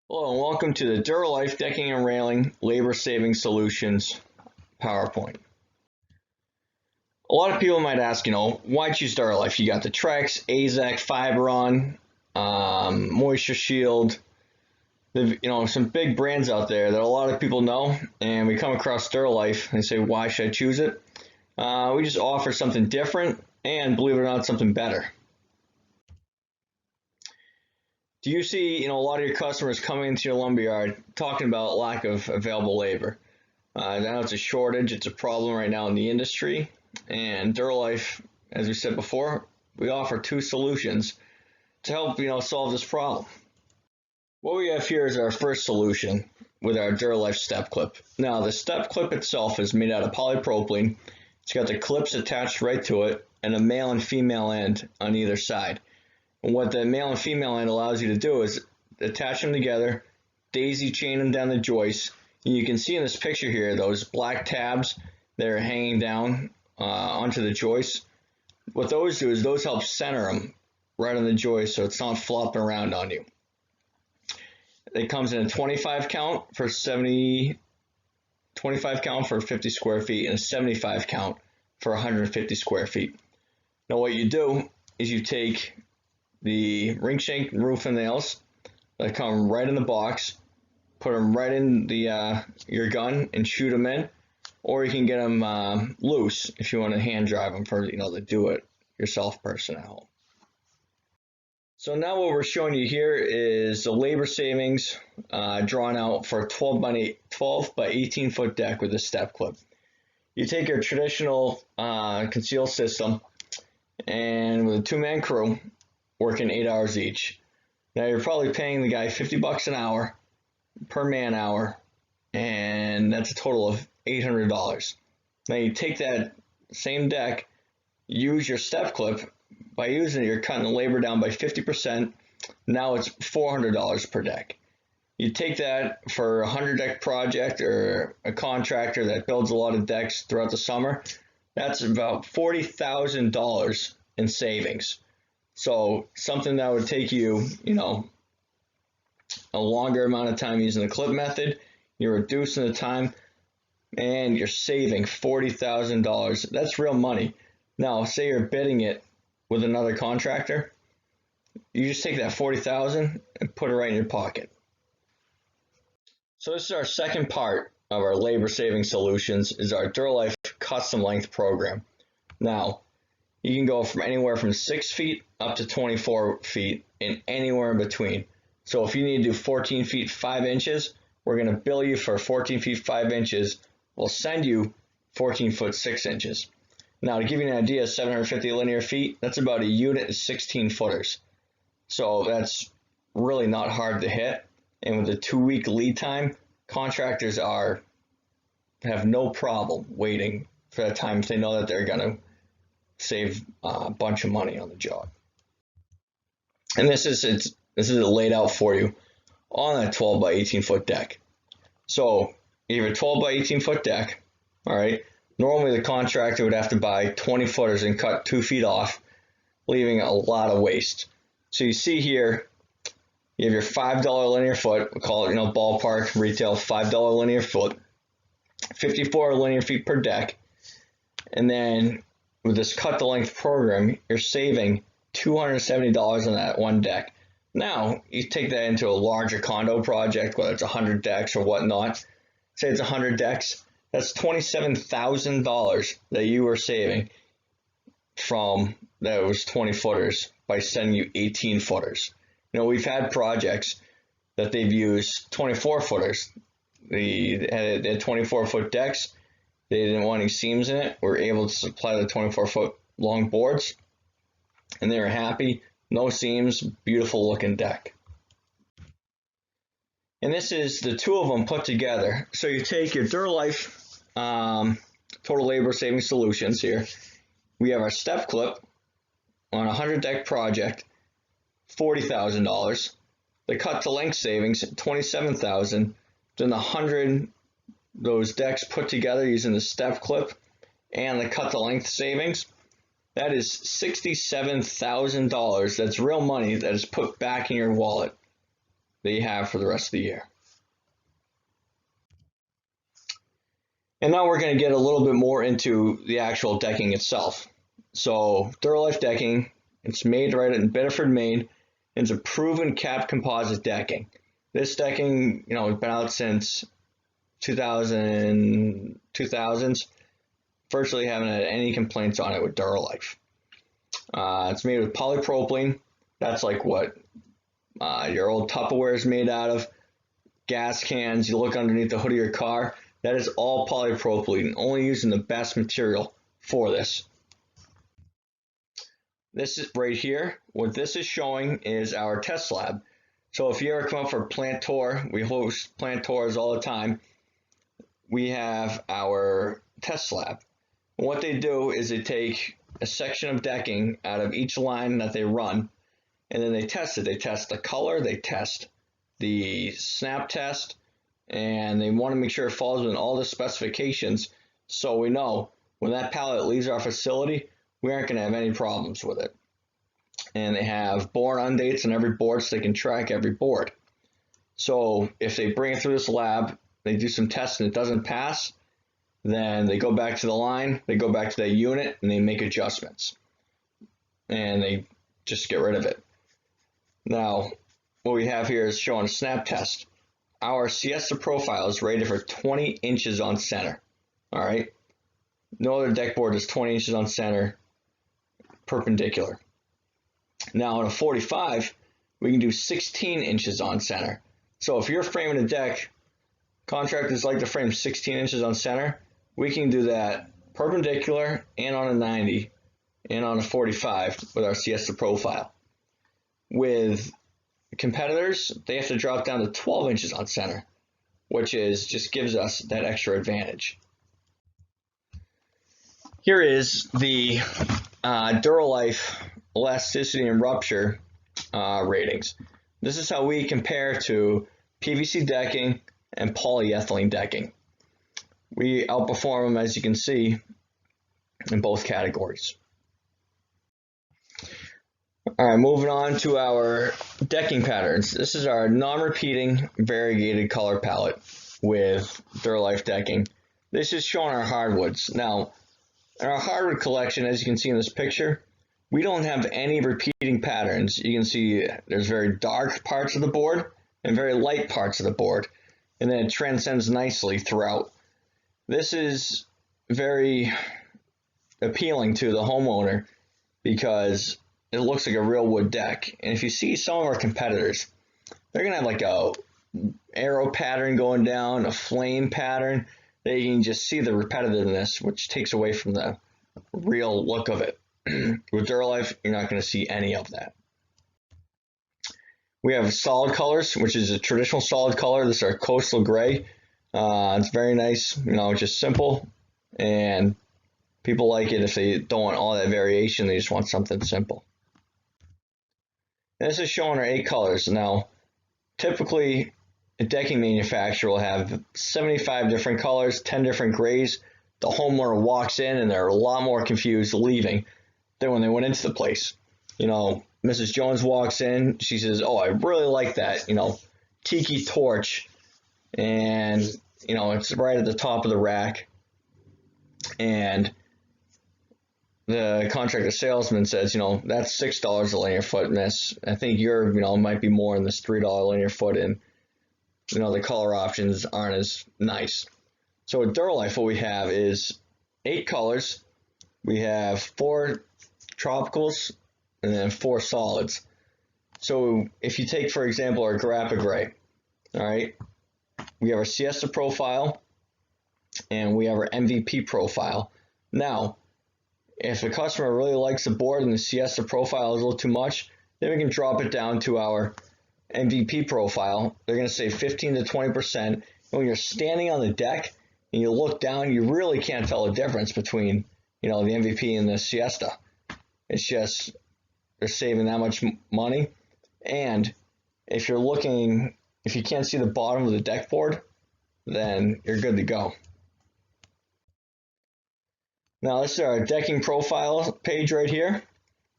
Hello and welcome to the Duralife Decking and Railing Labor Saving Solutions PowerPoint. A lot of people might ask, why choose Duralife? You got the Trex, AZEK, Fiberon, Moisture Shield, some big brands out there that a lot of people know, and we come across Duralife and say, why should I choose it? We just offer something different and, believe it or not, something better. Do you see, a lot of your customers coming into your lumberyard talking about lack of available labor? I know it's a shortage, it's a problem right now in the industry, and Duralife, as we said before, we offer two solutions to help, solve this problem. What we have here is our first solution with our Duralife step clip. Now, the step clip itself is made out of polypropylene. It's got the clips attached right to it and a male and female end on either side. And what the male and female end allows you to do is attach them together, daisy chain them down the joist. And you can see in this picture here those black tabs that are hanging down onto the joist. What those do is those help center them right on the joist so it's not flopping around on you. It comes in a 25 count for 50 square feet and a 75 count for 150 square feet. Now what you do is you take the ring shank roof and nails that come right in the box, put them right in the your gun and shoot them in, or you can get them loose if you want to hand drive them for the do-it-yourself person at home. So now what we're showing you here is the labor savings drawn out for a 12 by 18 foot deck with a step clip. You take your traditional concealed system and with a two-man crew, working 8 hours each. Now you're probably paying the guy $50 an hour per man hour, and that's a total of $800. Now you take that same deck, use your step clip. By using it, you're cutting the labor down by 50%. Now it's $400 per deck. You take that for a 100 deck project or a contractor that builds a lot of decks throughout the summer, that's about $40,000 in savings. So something that would take you, a longer amount of time using the clip method, you're reducing the time and you're saving $40,000. That's real money. Now, say you're bidding it with another contractor, you just take that $40,000 and put it right in your pocket. So this is our second part of our labor saving solutions, is our Duralife custom length program. Now, you can go from anywhere from 6 feet up to 24 feet and anywhere in between. So if you need to do 14 feet 5 inches, we're going to bill you for 14 feet 5 inches. We'll send you 14 foot 6 inches. Now, to give you an idea, 750 linear feet, that's about a unit of 16 footers. So that's really not hard to hit. And with a 2-week lead time, contractors have no problem waiting for that time if they know that they're going to save a bunch of money on the job. And this is laid out for you on a 12 by 18 foot deck. So you have a 12 by 18 foot deck, all right. Normally the contractor would have to buy 20 footers and cut 2 feet off, leaving a lot of waste. So you see here, you have your $5 linear foot, we call it, ballpark retail $5 linear foot, 54 linear feet per deck, and then with this cut the length program, you're saving $270 on that one deck. Now, you take that into a larger condo project, whether it's 100 decks or whatnot. Say it's 100 decks, that's $27,000 that you are saving from those 20 footers by sending you 18 footers. We've had projects that they've used 24 footers. They had 24 foot decks. They didn't want any seams in it. We were able to supply the 24 foot long boards, and they were happy. No seams, beautiful looking deck. And this is the two of them put together. So you take your Duralife total labor saving solutions here. We have our step clip on a 100 deck project, $40,000. The cut to length savings, $27,000. Then the 100 those decks put together using the step clip and the cut to length savings, that is $67,000. That's real money that is put back in your wallet. that you have for the rest of the year. And now we're going to get a little bit more into the actual decking itself. So Duralife decking, it's made right in Bedford, Maine. It's a proven capped composite decking. This decking, has been out since 2000s. Virtually haven't had any complaints on it with Duralife. It's made with polypropylene. That's like what your old Tupperware is made out of. Gas cans, you look underneath the hood of your car, that is all polypropylene, only using the best material for this. This is right here. What this is showing is our test lab. So if you ever come up for a plant tour, we host plant tours all the time. We have our test lab. And what they do is they take a section of decking out of each line that they run, and then they test it. They test the color, they test the snap test, and they want to make sure it falls within all the specifications, so we know when that pallet leaves our facility, we aren't going to have any problems with it. And they have board undates on every board so they can track every board. So if they bring it through this lab, they do some tests and it doesn't pass, then they go back to the line, they go back to that unit, and they make adjustments. And they just get rid of it. Now, what we have here is showing a snap test. Our Siesta profile is rated for 20 inches on center. All right. No other deck board is 20 inches on center perpendicular. Now on a 45, we can do 16 inches on center. So if you're framing a deck, contractors like to frame 16 inches on center, we can do that perpendicular and on a 90 and on a 45 with our Siesta profile. With competitors, they have to drop down to 12 inches on center, which just gives us that extra advantage. Here is the Duralife elasticity and rupture ratings. This is how we compare to PVC decking and polyethylene decking. We outperform them, as you can see, in both categories. All right, moving on to our decking patterns. This is our non-repeating variegated color palette with Duralife decking. This is showing our hardwoods. Now, in our hardwood collection, as you can see in this picture, we don't have any repeating patterns. You can see there's very dark parts of the board and very light parts of the board, and then it transcends nicely throughout. This is very appealing to the homeowner because it looks like a real wood deck. And if you see some of our competitors, they're gonna have like a arrow pattern going down, a flame pattern. They can just see the repetitiveness, which takes away from the real look of it. With Duralife, you're not going to see any of that. We have solid colors, which is a traditional solid color. This is our coastal gray. It's very nice, just simple. And people like it if they don't want all that variation. They just want something simple. And this is showing our 8 colors. Now, typically, a decking manufacturer will have 75 different colors, 10 different grays. The homeowner walks in and they're a lot more confused leaving than when they went into the place. Mrs. Jones walks in, she says, "Oh, I really like that, tiki torch." And, it's right at the top of the rack. And the contractor salesman says, "That's $6 a linear foot, miss. I think your, might be more in this $3 linear foot, and, the color options aren't as nice." So with Duralife, what we have is 8 colors. We have 4 tropicals and then 4 solids. So if you take, for example, our Grappa Gray, all right, we have our Siesta profile and we have our MVP profile. Now, if a customer really likes the board and the Siesta profile is a little too much, then we can drop it down to our MVP profile. They're going to save 15 to 20%. And when you're standing on the deck and you look down, you really can't tell the difference between, the MVP and the Siesta. It's just they're saving that much money. And if you can't see the bottom of the deck board, then you're good to go. Now this is our decking profile page right here.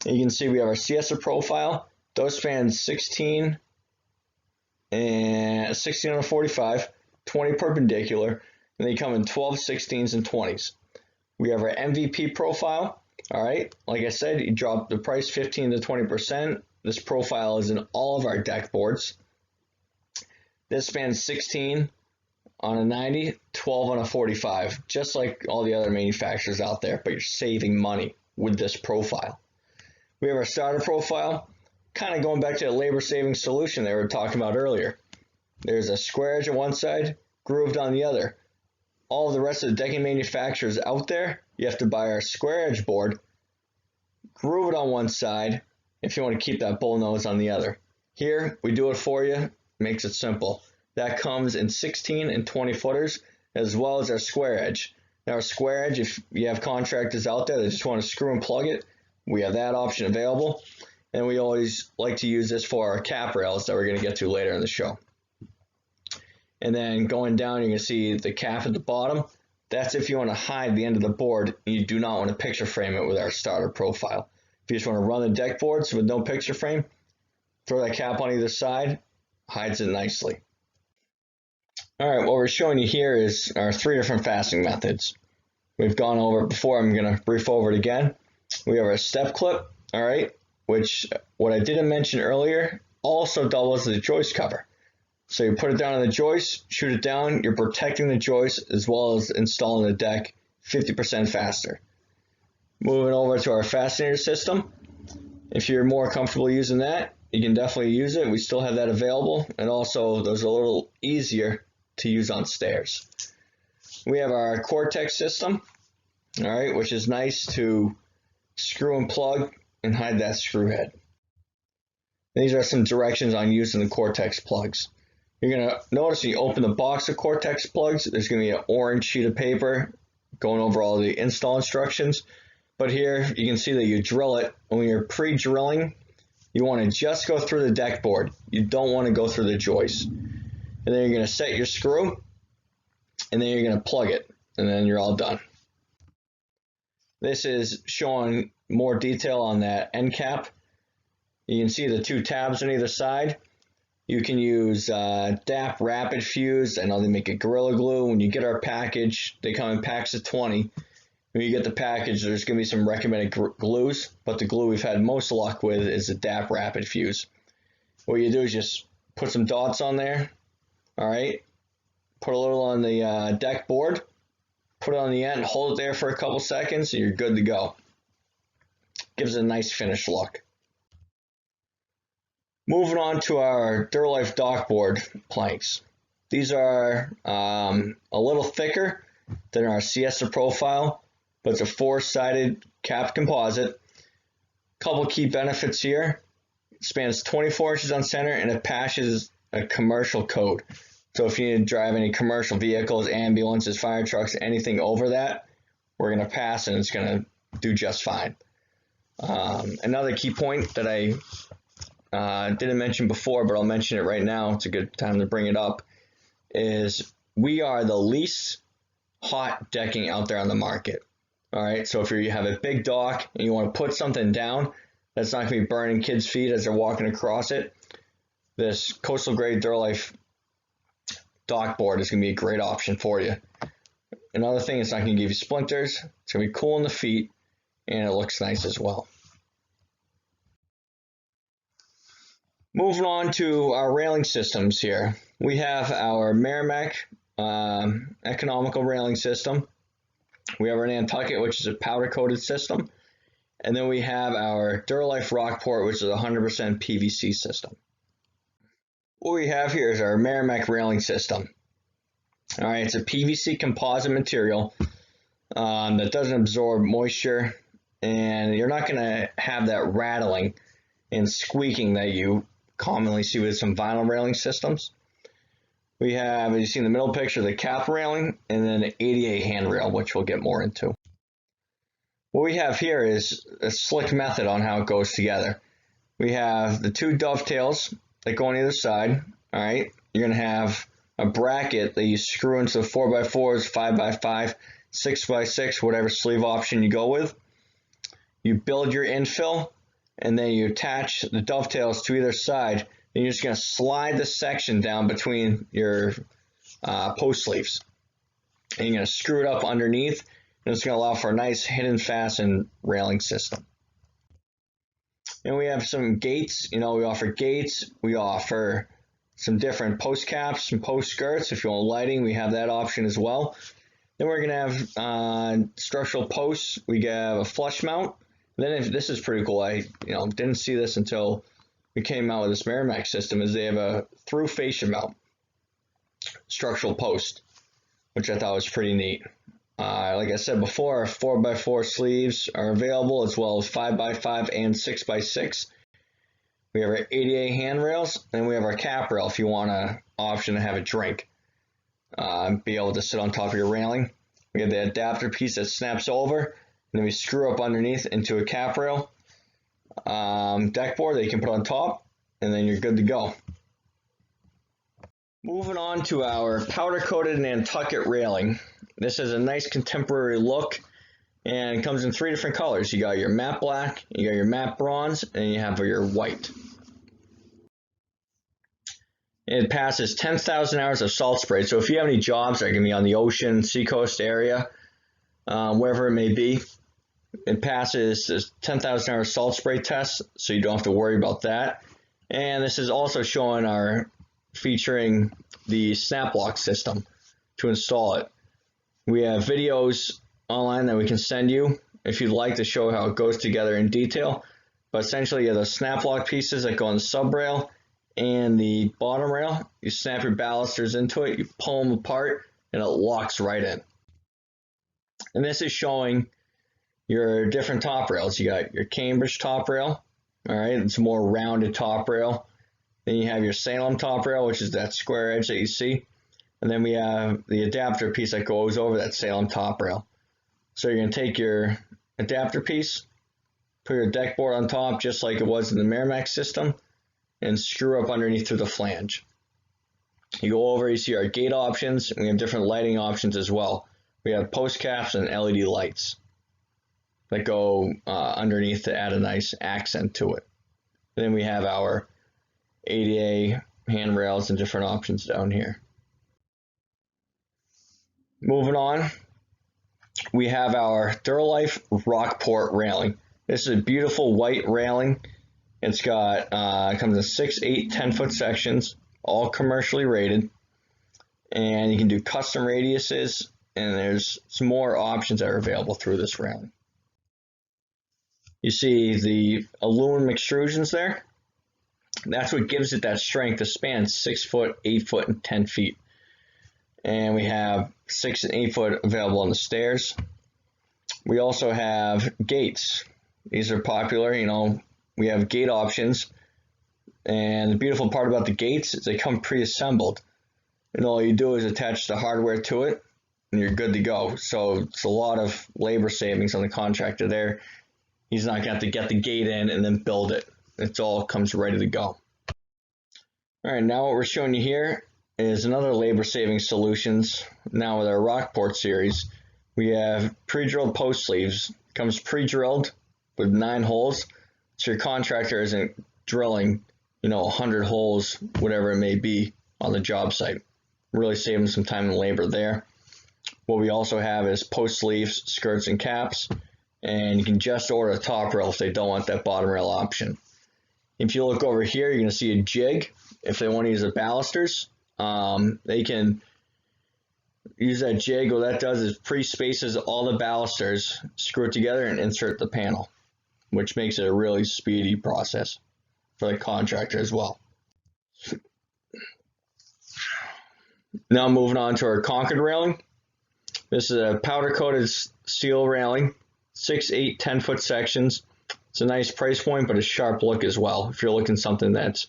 And you can see we have our Siesta profile. Those span 16 and 16 on a 45, 20 perpendicular, and they come in 12, 16s, and 20s. We have our MVP profile. All right, like I said, you drop the price 15 to 20%. This profile is in all of our deck boards. This spans 16 on a 90, 12 on a 45, just like all the other manufacturers out there, but you're saving money with this profile. We have our starter profile, kind of going back to the labor saving solution they were talking about earlier. There's a square edge on one side, grooved on the other. All of the rest of the decking manufacturers out there, you have to buy our square edge board, groove it on one side if you want to keep that bull nose on the other. Here, we do it for you, makes it simple. That comes in 16 and 20 footers, as well as our square edge. Now our square edge, if you have contractors out there that just want to screw and plug it, we have that option available. And we always like to use this for our cap rails that we're going to get to later in the show. And then going down, you're going to see the cap at the bottom. That's if you want to hide the end of the board and you do not want to picture frame it with our starter profile. If you just want to run the deck boards with no picture frame, throw that cap on either side, hides it nicely. All right, what we're showing you here is our 3 different fastening methods. We've gone over it before. I'm going to brief over it again. We have our step clip, all right, which what I didn't mention earlier also doubles as a joist cover. So you put it down on the joist, shoot it down, you're protecting the joist as well as installing the deck 50% faster. Moving over to our fastener system. If you're more comfortable using that, you can definitely use it. We still have that available, and also those are a little easier to use on stairs. We have our Cortex system, all right, which is nice to screw and plug and hide that screw head. These are some directions on using the Cortex plugs. You're going to notice when you open the box of Cortex plugs, there's going to be an orange sheet of paper going over all the install instructions. But here you can see that you drill it. When you're pre-drilling, you want to just go through the deck board. You don't want to go through the joist. And then you're going to set your screw, and then you're going to plug it, and then you're all done. This is showing more detail on that end cap. You can see the 2 tabs on either side. You can use DAP Rapid Fuse. I know they make a Gorilla Glue. When you get our package, they come in packs of 20. When you get the package, there's going to be some recommended glues, but the glue we've had most luck with is the DAP Rapid Fuse. What you do is just put some dots on there, all right? Put a little on the deck board, put it on the end, hold it there for a couple seconds, and you're good to go. Gives it a nice finished look. Moving on to our Duralife dock board planks. These are a little thicker than our Siesta profile, but it's a 4-sided capped composite. Couple key benefits here. It spans 24 inches on center and it passes a commercial code. So if you need to drive any commercial vehicles, ambulances, fire trucks, anything over that, we're going to pass and it's going to do just fine. Another key point that I didn't mention before, but I'll mention it right now, it's a good time to bring it up, is we are the least hot decking out there on the market. All right, so if you have a big dock and you want to put something down that's not going to be burning kids' feet as they're walking across it, this coastal grade Duralife dock board is going to be a great option for you. Another thing, it's not going to give you splinters, it's going to be cool in the feet, and it looks nice as well. Moving on to our railing systems here. We have our Merrimack economical railing system. We have our Nantucket, which is a powder coated system. And then we have our Duralife Rockport, which is a 100% PVC system. What we have here is our Merrimack railing system. All right, it's a PVC composite material that doesn't absorb moisture, and you're not going to have that rattling and squeaking that you commonly see with some vinyl railing systems. We have, as you see in the middle picture, the cap railing and then an 88 handrail, which we'll get more into. What we have here is a slick method on how it goes together. We have the 2 dovetails that go on either side. All right, you're going to have a bracket that you screw into the 4x4s, 5x5, 6x6, whatever sleeve option you go with. You build your infill, and then you attach the dovetails to either side, And you're just going to slide the section down between your post sleeves. And you're going to screw it up underneath, and it's going to allow for a nice hidden fasten railing system. And we have some gates. We offer gates. We offer some different post caps and post skirts. If you want lighting, we have that option as well. Then we're going to have structural posts. We have a flush mount. And then this is pretty cool. I didn't see this until we came out with this Merrimack system, is they have a through fascia mount structural post, which I thought was pretty neat. Like I said before, 4x4 sleeves are available, as well as 5x5 and 6x6. We have our ADA handrails, and we have our cap rail if you want an option to have a drink. Be able to sit on top of your railing. We have the adapter piece that snaps over, and then we screw up underneath into a cap rail deck board that you can put on top, and then you're good to go. Moving on to our powder coated Nantucket railing. This has a nice contemporary look, and it comes in 3 different colors. You got your matte black, you got your matte bronze, and you have your white. It passes 10,000 hours of salt spray. So if you have any jobs that are going to be on the ocean, seacoast area, wherever it may be, it passes this 10,000 hour salt spray test, so you don't have to worry about that. And this is also showing featuring the snap lock system to install it. We have videos online that we can send you if you'd like to show how it goes together in detail. But essentially, you have the snap lock pieces that go on the sub rail and the bottom rail. You snap your balusters into it, you pull them apart, and it locks right in. And this is showing your different top rails. You got your Cambridge top rail, all right, it's a more rounded top rail. Then you have your Salem top rail, which is that square edge that you see. And then we have the adapter piece that goes over that Salem top rail. So you're going to take your adapter piece, put your deck board on top just like it was in the Merrimack system, and screw up underneath through the flange. You go over, you see our gate options, and we have different lighting options as well. We have post caps and LED lights that go underneath to add a nice accent to it. Then we have our ADA handrails and different options down here. Moving on, we have our Duralife Rockport Railing. This is a beautiful white railing. It's got it comes in 6, 8, 10-foot sections, all commercially rated, and you can do custom radiuses, and there's some more options that are available through this railing. You see the aluminum extrusions there. That's what gives it that strength to span 6 foot, 8 foot, and 10 feet. And we have 6 and 8 foot available on the stairs. We also have gates. These are popular, we have gate options. And the beautiful part about the gates is they come pre-assembled. And all you do is attach the hardware to it, and you're good to go. So it's a lot of labor savings on the contractor there. He's not going to have to get the gate in and then build it. It all comes ready to go. All right, now what we're showing you here is another labor saving solutions. Now with our Rockport series, we have pre-drilled post sleeves. It comes pre-drilled with 9 holes, so your contractor isn't drilling 100 holes, whatever it may be, on the job site. Really saving some time and labor there. What we also have is post sleeves, skirts, and caps, and you can just order a top rail if they don't want that bottom rail option. If you look over here, you're going to see a jig. If they want to use the balusters, they can use that jig. What that does is pre-spaces all the balusters, screw it together, and insert the panel, which makes it a really speedy process for the contractor as well. Now moving on to our Concord Railing. This is a powder coated steel railing, 6, 8, 10-foot sections. It's a nice price point, but a sharp look as well. If you're looking something that's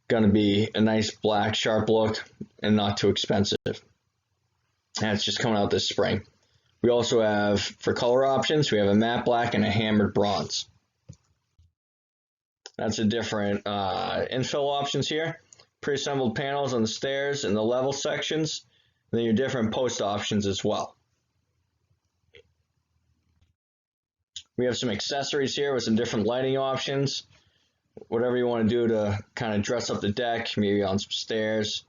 going to be a nice black sharp look and not too expensive. And it's just coming out this spring. We also have, for color options, we have a matte black and a hammered bronze. That's the different infill options here. Pre-assembled panels on the stairs and the level sections. And then your different post options as well. We have some accessories here with some different lighting options. whatever you want to do to kind of dress up the deck, maybe on some stairs,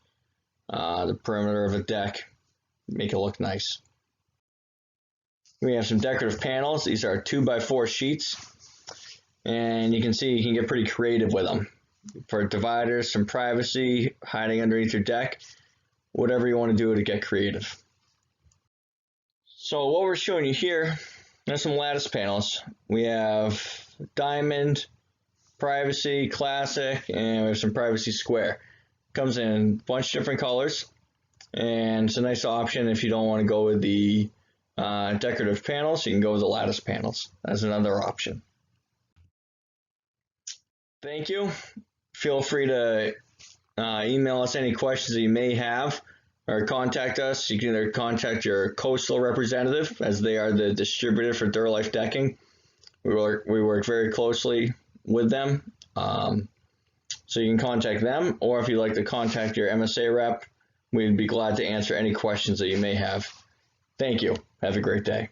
the perimeter of a deck, make it look nice. We have some decorative panels. These are 2x4 sheets, and you can see you can get pretty creative with them. For dividers, some privacy, hiding underneath your deck, whatever you want to do to get creative. So what we're showing you here, there's some lattice panels. We have diamond, privacy, classic, and we have some privacy square. Comes in a bunch of different colors, and it's a nice option if you don't want to go with the decorative panels. You can go with the lattice panels as another option. Thank you. Feel free to email us any questions that you may have, or contact us. You can either contact your coastal representative, as they are the distributor for Duralife decking. We work very closely with them, so you can contact them, or if you'd like to contact your MSA rep, we'd be glad to answer any questions that you may have. Thank you. Have a great day.